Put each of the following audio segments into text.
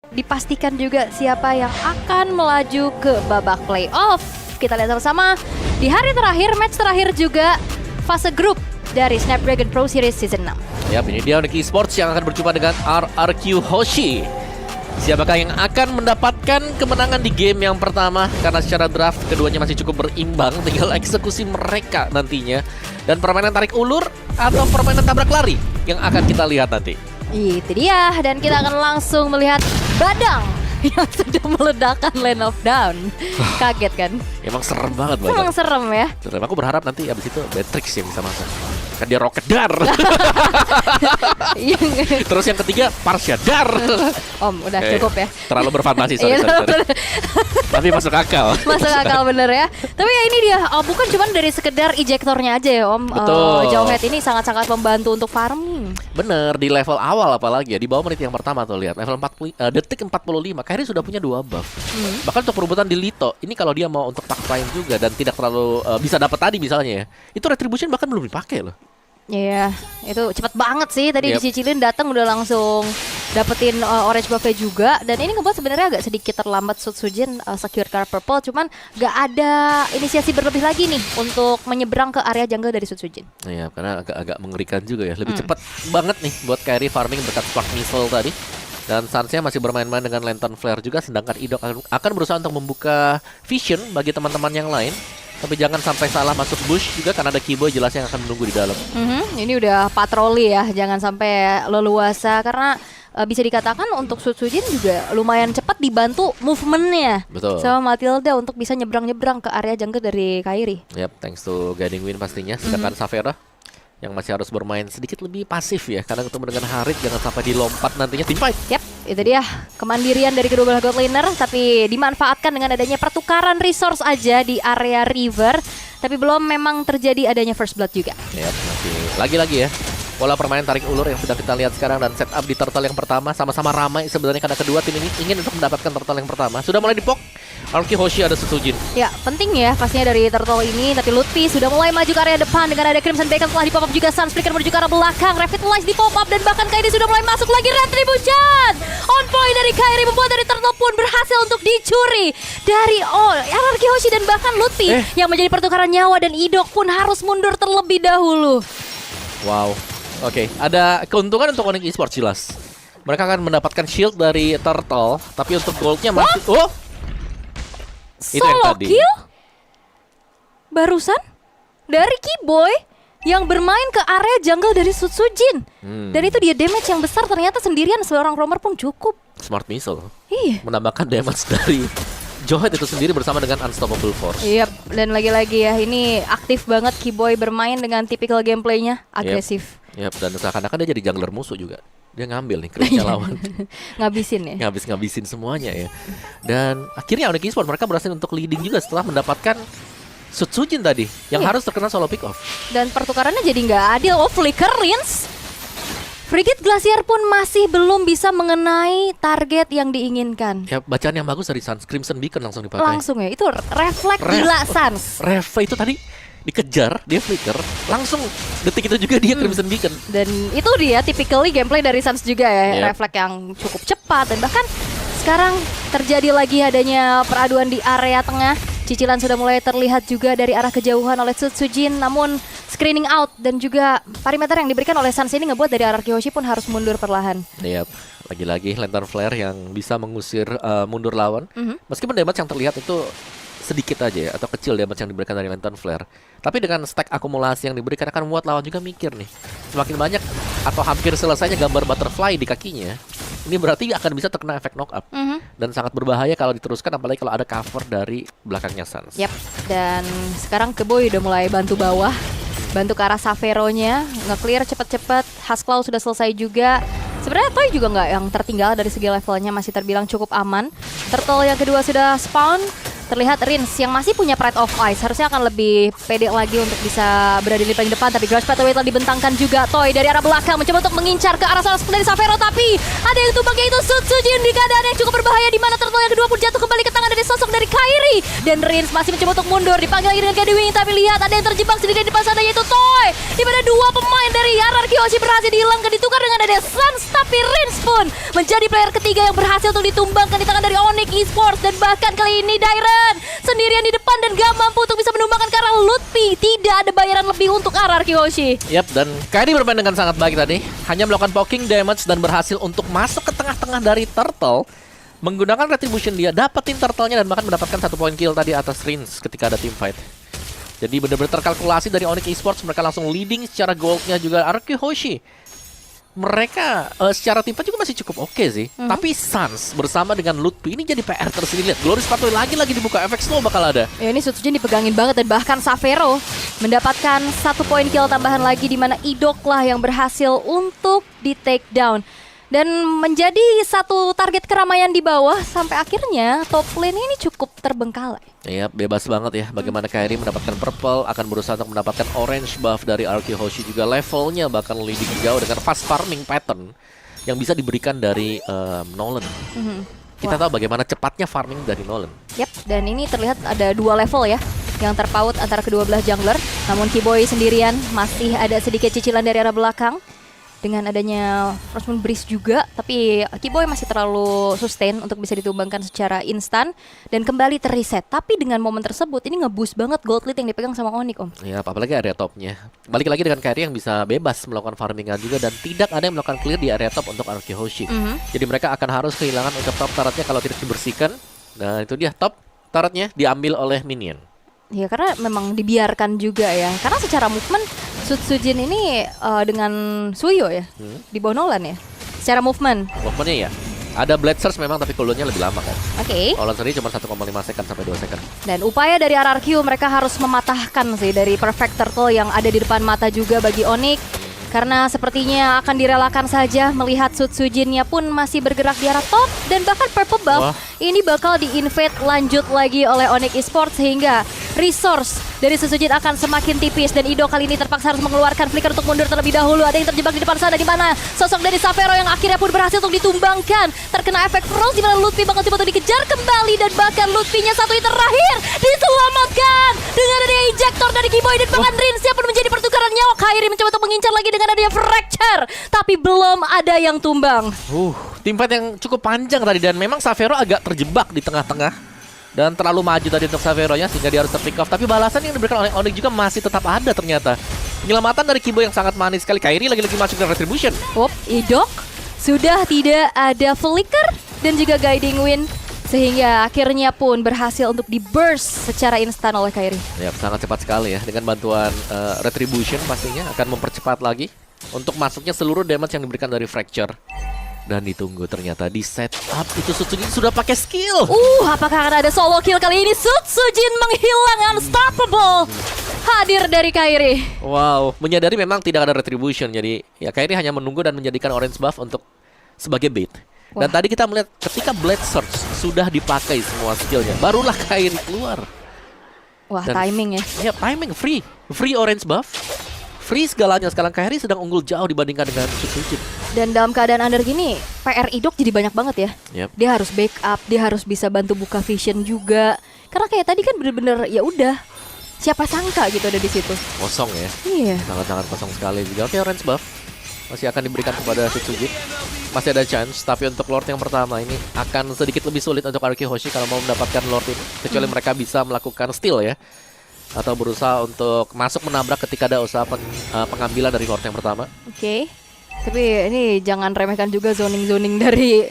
Dipastikan juga siapa yang akan melaju ke babak playoff. Kita lihat sama-sama di hari terakhir, match terakhir juga fase grup dari Snapdragon Pro Series Season 6. Ya, ini dia Onyx Esports yang akan berjumpa dengan RRQ Hoshi. Siapakah yang akan mendapatkan kemenangan di game yang pertama? Karena secara draft keduanya masih cukup berimbang, tinggal eksekusi mereka nantinya. Dan permainan tarik ulur atau permainan tabrak lari yang akan kita lihat nanti. Itu dia, dan kita akan langsung melihat Badang yang sudah meledakkan Land of Down. Kaget kan? Emang serem banget Emang Badang. serem ya. Serem. Aku berharap nanti abis itu Beatrix yang bisa masuk. Kan dia roket dar. Terus yang ketiga Parsha dar. Om, udah cukup ya. Terlalu berfantasi, sorry. Tapi masuk akal. Masuk akal bener ya. Tapi ya ini dia, bukan cuma dari sekedar ejektornya aja ya Om. Betul. Jauhead ini sangat-sangat membantu untuk farming. Bener, di level awal apalagi ya. Di bawah menit yang pertama tuh lihat. Level 40, detik 45, Kairi sudah punya 2 buff. Bahkan untuk perebutan di Lito, ini kalau dia mau untuk tak time juga dan tidak terlalu bisa dapat tadi misalnya ya. Itu retribution bahkan belum dipakai loh. Iya, itu cepet banget sih. Tadi dicicilin datang udah langsung dapetin orange buffnya juga. Dan ini ngebuat sebenarnya agak sedikit terlambat Sutsujin secure card purple. Cuman gak ada inisiasi berlebih lagi nih untuk menyeberang ke area jungle dari Sutsujin. Iya, karena agak mengerikan juga ya. Lebih cepat banget nih buat Kairi farming berkat Spark Missile tadi. Dan Sansnya masih bermain-main dengan Lantern Flare juga. Sedangkan Idok akan berusaha untuk membuka vision bagi teman-teman yang lain. Tapi jangan sampai salah masuk bush juga karena ada Kiboy jelas yang akan menunggu di dalam. Ini udah patroli ya, jangan sampai leluasa karena bisa dikatakan untuk Sutsujin juga lumayan cepat dibantu movementnya. Betul. Sama Matilda untuk bisa nyebrang-nyebrang ke area jungle dari Kairi. Yap, thanks to Guiding Wind pastinya. Sedangkan Savera yang masih harus bermain sedikit lebih pasif ya, karena ketemu dengan Harit jangan sampai dilompat nantinya team fight. Yap, itu dia kemandirian dari kedua belah god laner, tapi dimanfaatkan dengan adanya pertukaran resource aja di area river, tapi belum memang terjadi adanya first blood juga. Yap, masih lagi-lagi ya pola permainan tarik ulur yang sudah kita lihat sekarang dan setup di turtle yang pertama sama-sama ramai sebenarnya karena kedua tim ini ingin untuk mendapatkan turtle yang pertama. Sudah mulai dipok. RRQ Hoshi ada Sutsujin. Ya, penting ya pastinya dari turtle ini, tapi Lutfi sudah mulai maju ke area depan dengan ada Crimson Bacon setelah di pop up juga Sunspeaker menuju ke arah belakang. Revitalize di pop up dan bahkan Kairi sudah mulai masuk lagi Retribution. On point dari Kairi membuat dari turtle pun berhasil untuk dicuri dari RRQ Hoshi dan bahkan Lutfi yang menjadi pertukaran nyawa dan Idok pun harus mundur terlebih dahulu. Wow. Oke, ada keuntungan untuk Onyx Esports jelas. Mereka akan mendapatkan shield dari turtle, tapi untuk goldnya masih itu yang Solo tadi. kill? Barusan dari Kiboy yang bermain ke area jungle dari Sutsujin. Dan itu dia damage yang besar, ternyata sendirian seorang roamer pun cukup. Smart Missile Iya. menambahkan damage dari Jowhead itu sendiri bersama dengan Unstoppable Force. Iya, dan lagi-lagi ya ini aktif banget Kiboy bermain dengan tipikal gameplaynya agresif. Yap, dan seakan-akan dia jadi jungler musuh juga. Dia ngambil nih creepnya lawan. Ngabisin ya. Ngabisin semuanya ya. Dan akhirnya Onyx Esports mereka berhasil untuk leading juga setelah mendapatkan Sutsujin tadi yang harus terkena solo pick off. Dan pertukarannya jadi nggak adil. Flicker Rins. Frigate Glacier pun masih belum bisa mengenai target yang diinginkan. Ya, bacaan yang bagus dari Sans. Crimson Beacon langsung dipakai. Langsung ya, itu refleks gila Sans. Reva itu tadi dikejar, dia flicker, langsung detik itu juga dia Crimson Beacon. Dan itu dia typically gameplay dari Sans juga ya, refleks yang cukup cepat. Dan bahkan sekarang terjadi lagi adanya peraduan di area tengah. Cicilan sudah mulai terlihat juga dari arah kejauhan oleh Sutsujin, namun screening out dan juga perimeter yang diberikan oleh Sans ini ngebuat dari RRQ Hoshi pun harus mundur perlahan. Yap, lagi-lagi Lantern Flare yang bisa mengusir mundur lawan. Meskipun damage yang terlihat itu sedikit aja ya, atau kecil damage yang diberikan dari Lantern Flare. Tapi dengan stack akumulasi yang diberikan akan membuat lawan juga mikir nih. Semakin banyak atau hampir selesainya gambar butterfly di kakinya, ini berarti akan bisa terkena efek knock up. Dan sangat berbahaya kalau diteruskan, apalagi kalau ada cover dari belakangnya Sans. Yap, dan sekarang Keboy udah mulai bantu bawah, bantu ke arah Saveronya, nge-clear cepet-cepet. Haskell sudah selesai juga. Sebenarnya Toy juga nggak yang tertinggal dari segi levelnya, masih terbilang cukup aman. Turtle yang kedua sudah spawn. Terlihat Rins yang masih punya Pride of Ice harusnya akan lebih pede lagi untuk bisa berada di paling depan. Tapi Grudge Pathway telah dibentangkan juga. Toy dari arah belakang mencoba untuk mengincar ke arah salah dari Savero, tapi ada yang tumbang yaitu Sutsujin di keadaan yang cukup berbahaya, di mana turtle yang kedua pun jatuh kembali ke tangan dari sosok dari Kairi. Dan Rins masih mencoba untuk mundur, dipanggil lagi dengan Kedi Wing, tapi lihat ada yang terjebak sendiri di depan sana yaitu Toy. Di mana dua pemain dari RRQ Hoshi berhasil dihilangkan, ditukar dengan ada Sans, tapi Rins pun menjadi player ketiga yang berhasil untuk ditumbangkan di tangan dari Onyx Esports. Dan bahkan kali ini Dairen sendirian di depan dan gak mampu untuk bisa menumbangkan karena Lutfi tidak ada bayaran lebih untuk RRQ Hoshi. Yap, dan Kairi bermain dengan sangat baik tadi. Hanya melakukan poking damage dan berhasil untuk masuk ke tengah-tengah dari Turtle. Menggunakan Retribution dia dapetin Turtle-nya dan bahkan mendapatkan 1 poin kill tadi atas Rins ketika ada team fight. Jadi benar-benar terkalkulasi dari Onyx Esports. Mereka langsung leading secara goldnya juga RRQ Hoshi. Mereka secara tim fight juga masih cukup oke sih. Tapi Sans bersama dengan Lutfi ini jadi PR tersendiri. Lihat, Glorious Pathway lagi dibuka, efek slow bakal ada. Ya ini Sutsujin dipegangin banget dan bahkan Savero mendapatkan 1 poin kill tambahan lagi di mana Idok lah yang berhasil untuk di take down. Dan menjadi satu target keramaian di bawah sampai akhirnya top lane ini cukup terbengkalai. Iya, bebas banget ya. Bagaimana Kairi mendapatkan purple, akan berusaha untuk mendapatkan orange buff dari RRQ Hoshi juga. Levelnya bahkan leading jauh dengan fast farming pattern yang bisa diberikan dari Nolan. Kita tahu bagaimana cepatnya farming dari Nolan. Yap, dan ini terlihat ada 2 level ya yang terpaut antara kedua belah jungler. Namun Kiboy sendirian masih ada sedikit cicilan dari arah belakang. Dengan adanya Frost Moon Breeze juga, tapi Kiboy masih terlalu sustain untuk bisa ditumbangkan secara instan dan kembali terreset. Tapi dengan momen tersebut ini nge-boost banget gold lead yang dipegang sama Onyx, Om. Ya, apalagi area topnya. Balik lagi dengan Kairi yang bisa bebas melakukan farmingan juga dan tidak ada yang melakukan clear di area top untuk RRQ Hoshi. Jadi mereka akan harus kehilangan untuk top turretnya kalau tidak dibersihkan. Nah, itu dia top turretnya diambil oleh minion. Ya karena memang dibiarkan juga ya. Karena secara movement Sutsujin ini dengan Suyo ya di bawah Nolan ya. Secara movement. Movementnya ya. Ada Blade Surge memang tapi cooldownnya lebih lama kan. Oke. Nolan sendiri cuma 1,5 second sampai 2 second. Dan upaya dari RRQ mereka harus mematahkan sih dari Perfect Turtle yang ada di depan mata juga bagi Onyx. Karena sepertinya akan direlakan saja melihat Sutsujinnya pun masih bergerak di arah top. Dan bahkan Purple Buff ini bakal di-invade lanjut lagi oleh Onyx Esports sehingga resource dari Sutsujin akan semakin tipis. Dan Ido kali ini terpaksa harus mengeluarkan flicker untuk mundur terlebih dahulu. Ada yang terjebak di depan sana di mana sosok dari Savero yang akhirnya pun berhasil untuk ditumbangkan. Terkena efek frost di mana Lutfi bakal coba untuk dikejar kembali. Dan bahkan Lutfinya satu hit terakhir diselamatkan dengan adanya ejector dari Kiboy. Dan bahkan Rinsnya pun menjadi pertukaran nyawa. Kairi mencoba untuk mengincar lagi dengan adanya fracture. Tapi belum ada yang tumbang. Tim fight yang cukup panjang tadi dan memang Savero agak terjebak di tengah-tengah. Dan terlalu maju tadi untuk Savero-nya sehingga dia harus ter-pick off. Tapi balasan yang diberikan oleh Onyx juga masih tetap ada ternyata. Penyelamatan dari Kiboy yang sangat manis sekali. Kairi lagi-lagi masuk ke Retribution. Idok sudah tidak ada flicker dan juga guiding wind. Sehingga akhirnya pun berhasil untuk di-burst secara instan oleh Kairi. Ya, sangat cepat sekali ya. Dengan bantuan Retribution pastinya akan mempercepat lagi untuk masuknya seluruh damage yang diberikan dari Fracture. Dan ditunggu ternyata di setup itu Sutsujin sudah pakai skill. Apakah akan ada solo kill kali ini? Sutsujin menghilang unstoppable. Hadir dari Kairi. Wow, menyadari memang tidak ada Retribution. Jadi ya Kairi hanya menunggu dan menjadikan orange buff untuk sebagai bait. Dan tadi kita melihat ketika Blade Surge sudah dipakai semua skillnya, barulah Kairi keluar. Wah, Dan timing ya. Ya, timing free orange buff. Free segalanya. Sekarang Kairi sedang unggul jauh dibandingkan dengan Sutsujin. Dan dalam keadaan under gini, PR Idok jadi banyak banget ya. Yep. Dia harus backup, dia harus bisa bantu buka vision juga. Karena kayak tadi kan bener-bener ya udah, siapa sangka gitu ada di situ. Kosong ya. Iya. Sangat-sangat kosong sekali juga. Oke, orange buff masih akan diberikan kepada Sutsujin. Masih ada chance, tapi untuk Lord yang pertama ini akan sedikit lebih sulit untuk RRQ Hoshi kalau mau mendapatkan Lord ini. Kecuali mereka bisa melakukan steal ya. Atau berusaha untuk masuk menabrak ketika ada usaha pengambilan dari Lord yang pertama. Oke. Tapi ini jangan remehkan juga zoning-zoning dari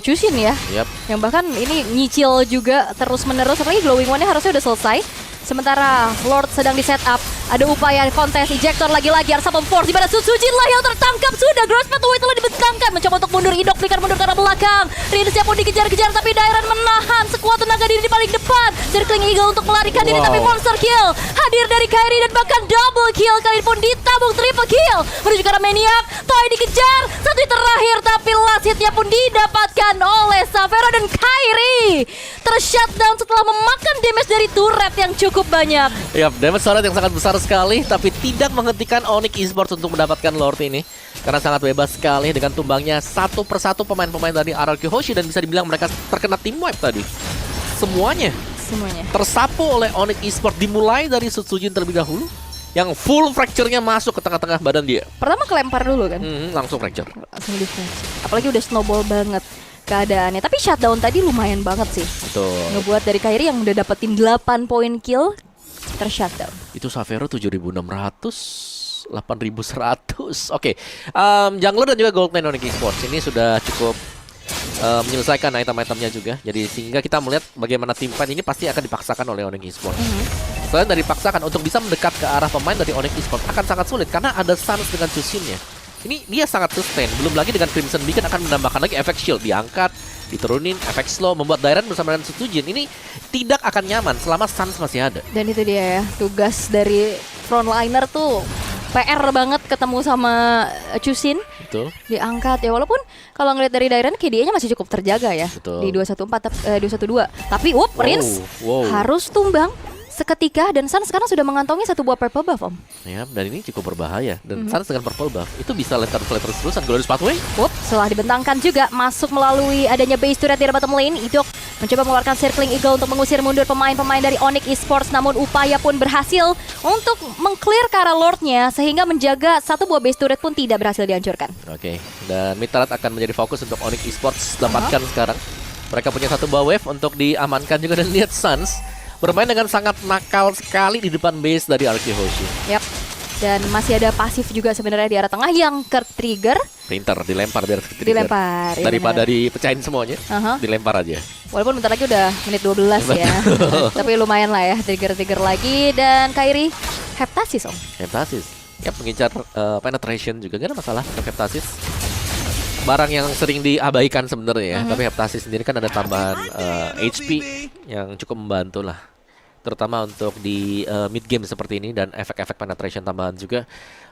Chushin ya. Yep. Yang bahkan ini nyicil juga terus-menerus. Apalagi glowing one-nya harusnya udah selesai. Sementara Lord sedang di setup. Ada upaya kontes ejector lagi-lagi. Arsapon Force di mana Sutsujin lah yang tertangkap. Sudah Gross Pathway telah dibentangkan. Mencoba untuk mundur. Idok flicker mundur ke arah belakang. Rinsnya pun dikejar-kejar. Tapi Dairen menahan sekuat tenaga diri di paling depan. Circling Eagle untuk melarikan diri. Tapi monster kill hadir dari Kairi. Dan bahkan double kill. Kali ini pun ditabung triple kill. Menuju ke arah Maniac. Toy dikejar. Satu hit terakhir. Tapi last hitnya pun didapatkan oleh Savero. Dan Kairi tershutdown setelah memakan damage dari turret yang cukup banyak. Yap, damage turret yang sangat besar sekali, tapi tidak menghentikan Onyx Esports untuk mendapatkan Lord ini. Karena sangat bebas sekali dengan tumbangnya satu persatu pemain-pemain dari RRQ Hoshi. Dan bisa dibilang mereka terkena team wipe tadi. semuanya tersapu oleh Onyx Esports, dimulai dari Sutsujin terlebih dahulu yang full fracture-nya masuk ke tengah-tengah badan dia. Pertama kelempar dulu kan. Langsung fracture. Langsung di fracture. Apalagi udah snowball banget keadaannya. Tapi shutdown tadi lumayan banget sih. Betul. Ngebuat dari Kairi yang udah dapetin 8 poin kill tershutdown. Itu Savero 7.600, 8.100. Oke. Jungler dan juga Goldman Onyx Esports ini sudah cukup menyelesaikan item-itemnya juga. Jadi sehingga kita melihat bagaimana tim fight ini pasti akan dipaksakan oleh Onyx Esports. Selain dari dipaksakan untuk bisa mendekat ke arah pemain dari Onyx Esports akan sangat sulit karena ada Suns dengan Chushin-nya. Ini dia sangat sustain. Belum lagi dengan Crimson Beacon akan menambahkan lagi efek shield, diangkat, diturunin, efek slow, membuat Dairen bersama dengan Sutsujin ini tidak akan nyaman selama Suns masih ada. Dan itu dia ya, tugas dari frontliner tuh PR banget ketemu sama Chushin. Betul. Diangkat ya, walaupun kalau ngeliat dari Dairen KDA-nya masih cukup terjaga ya. Betul. Di 212. Tapi Prince harus tumbang seketika dan Suns sekarang sudah mengantongi 1 buah purple buff, Om. Ya, dan ini cukup berbahaya. Dan Suns dengan purple buff itu bisa lempar terus-terusan Glorious Pathway. Setelah dibentangkan juga masuk melalui adanya base turret di bottom lane. Idok mencoba mengeluarkan circling eagle untuk mengusir mundur pemain-pemain dari Onyx Esports, namun upaya pun berhasil untuk meng-clear ke arah Lordnya sehingga menjaga 1 buah base turret pun tidak berhasil dihancurkan. Oke, dan mid turret akan menjadi fokus untuk Onyx Esports dapatkan sekarang. Mereka punya 1 buah wave untuk diamankan juga, dan lihat Suns bermain dengan sangat nakal sekali di depan base dari Arky Hoshi. Yap. Dan masih ada pasif juga sebenarnya di arah tengah yang ke-trigger. Pinter, dilempar biar ke-trigger. Dilempar. Daripada dipecahin semuanya, dilempar aja. Walaupun bentar lagi udah menit 12 ya. Tapi lumayan lah ya, trigger-trigger lagi. Dan Kairi, Heptasis, Om. Heptasis. Yap, mengincar penetration juga, gak ada masalah untuk Heptasis. Barang yang sering diabaikan sebenarnya ya. Tapi Heptasis sendiri kan ada tambahan HP yang cukup membantu lah, terutama untuk di mid game seperti ini, dan efek-efek penetration tambahan juga.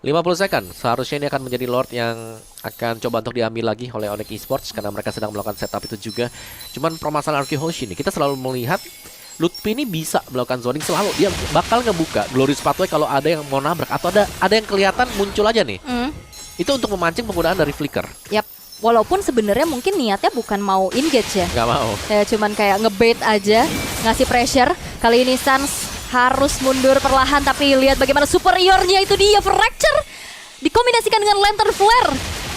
50 second, seharusnya ini akan menjadi Lord yang akan coba untuk diambil lagi oleh Onyx Esports karena mereka sedang melakukan setup itu juga. Cuman permasalahan Arky Hoshi nih, kita selalu melihat Lutfi ini bisa melakukan zoning selalu. Dia bakal ngebuka Glorious Pathway kalau ada yang mau nabrak atau ada yang kelihatan muncul aja nih. Itu untuk memancing penggunaan dari Flicker. Yap. Walaupun sebenarnya mungkin niatnya bukan mau engage ya. Nggak mau. Cuman kayak ngebait aja, ngasih pressure. Kali ini Suns harus mundur perlahan, tapi lihat bagaimana superiornya itu dia, fracture dikombinasikan dengan lantern flare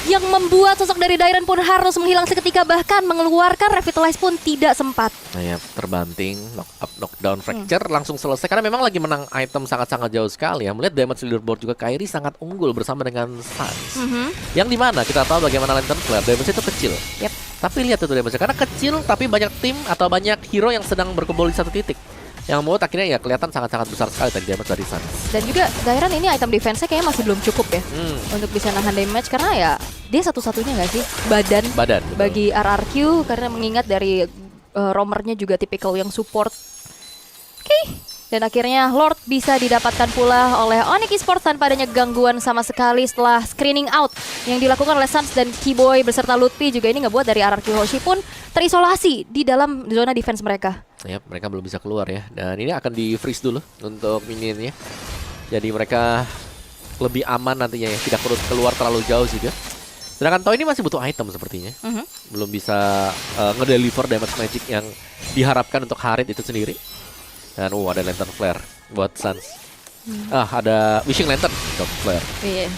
yang membuat sosok dari Dairen pun harus menghilang seketika, bahkan mengeluarkan revitalize pun tidak sempat. Nah ya, terbanting, knock up, knockdown, fracture langsung selesai karena memang lagi menang item sangat-sangat jauh sekali ya. Melihat damage leaderboard juga Kairi sangat unggul bersama dengan Suns. Yang dimana kita tahu bagaimana lantern flare damage itu kecil. Yep. Tapi lihat itu damage karena kecil tapi banyak tim atau banyak hero yang sedang berkumpul di satu titik, yang membuat akhirnya ya kelihatan sangat-sangat besar sekali tadi damage dari Suns. Dan juga Dairen ini item defense-nya kayaknya masih belum cukup ya untuk bisa nahan damage, karena ya dia satu-satunya nggak sih badan bagi RRQ, karena mengingat dari roamernya juga tipikal yang support. Dan akhirnya Lord bisa didapatkan pula oleh Onyx Esports tanpa adanya gangguan sama sekali setelah screening out yang dilakukan oleh Suns dan Keyboy beserta Lutfi. Juga ini ngebuat dari RRQ Hoshi pun terisolasi di dalam zona defense mereka. Ya, mereka belum bisa keluar ya. Dan ini akan di freeze dulu untuk minionnya. Jadi mereka lebih aman nantinya ya, tidak perlu keluar terlalu jauh juga. Sedangkan Toy ini masih butuh item sepertinya. Belum bisa ngedeliver damage magic yang diharapkan untuk Harit itu sendiri. Dan ada lantern flare buat Suns. Ada wishing lantern buat flare.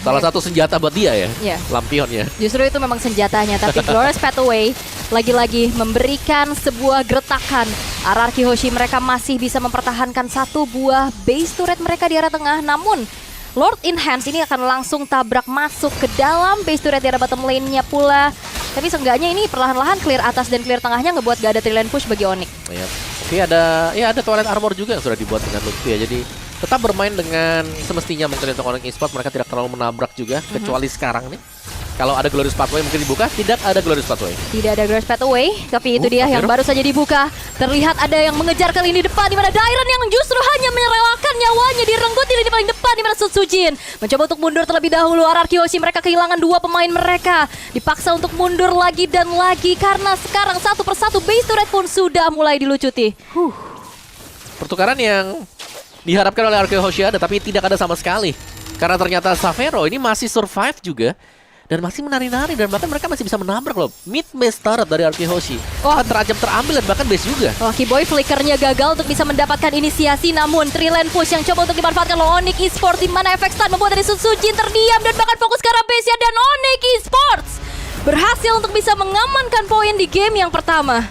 Salah satu senjata buat dia ya, lampionnya. Justru itu memang senjatanya. Tapi Glorious Pathway lagi-lagi memberikan sebuah gertakan. RRQ Hoshi mereka masih bisa mempertahankan 1 buah base turret mereka di arah tengah. Namun Lord in Hands ini akan langsung tabrak masuk ke dalam base turret di arah bottom lane-nya pula. Tapi seenggaknya ini perlahan-lahan clear atas dan clear tengahnya ngebuat gak ada tree push bagi Onyx. Oke, ada Twilight Armor juga yang sudah dibuat dengan Lutfi ya. Jadi tetap bermain dengan semestinya mungkin untuk Onyx Esports. Mereka tidak terlalu menabrak juga, kecuali sekarang nih. Kalau ada Glorious Pathway mungkin dibuka, tidak ada Glorious Pathway. Tidak ada Glorious Pathway, tapi itu dia yang baru saja dibuka. Terlihat ada yang mengejar kali ini depan, di mana Dairen yang justru hanya merelakan nyawanya direnggut di paling depan, di mana Sutsujin mencoba untuk mundur terlebih dahulu. RRQ Hoshi mereka kehilangan 2 pemain mereka, dipaksa untuk mundur lagi dan lagi karena sekarang satu persatu base turret pun sudah mulai dilucuti. Pertukaran yang diharapkan oleh RRQ Hoshi ada, tapi tidak ada sama sekali. Karena ternyata Savero ini masih survive juga. dan masih menari-nari, dan bahkan mereka masih bisa menabrak loh. Mid base turret dari RQ Hoshi. Wah. Terajam terambil dan bahkan base juga. Wah, Kiboy flickernya gagal untuk bisa mendapatkan inisiasi, namun Trilane push yang coba untuk dimanfaatkan oleh Onyx Esports, di mana efek stun membuat dari Sutsujin terdiam dan bahkan fokus ke arah base-nya, dan Onyx Esports berhasil untuk bisa mengamankan poin di game yang pertama.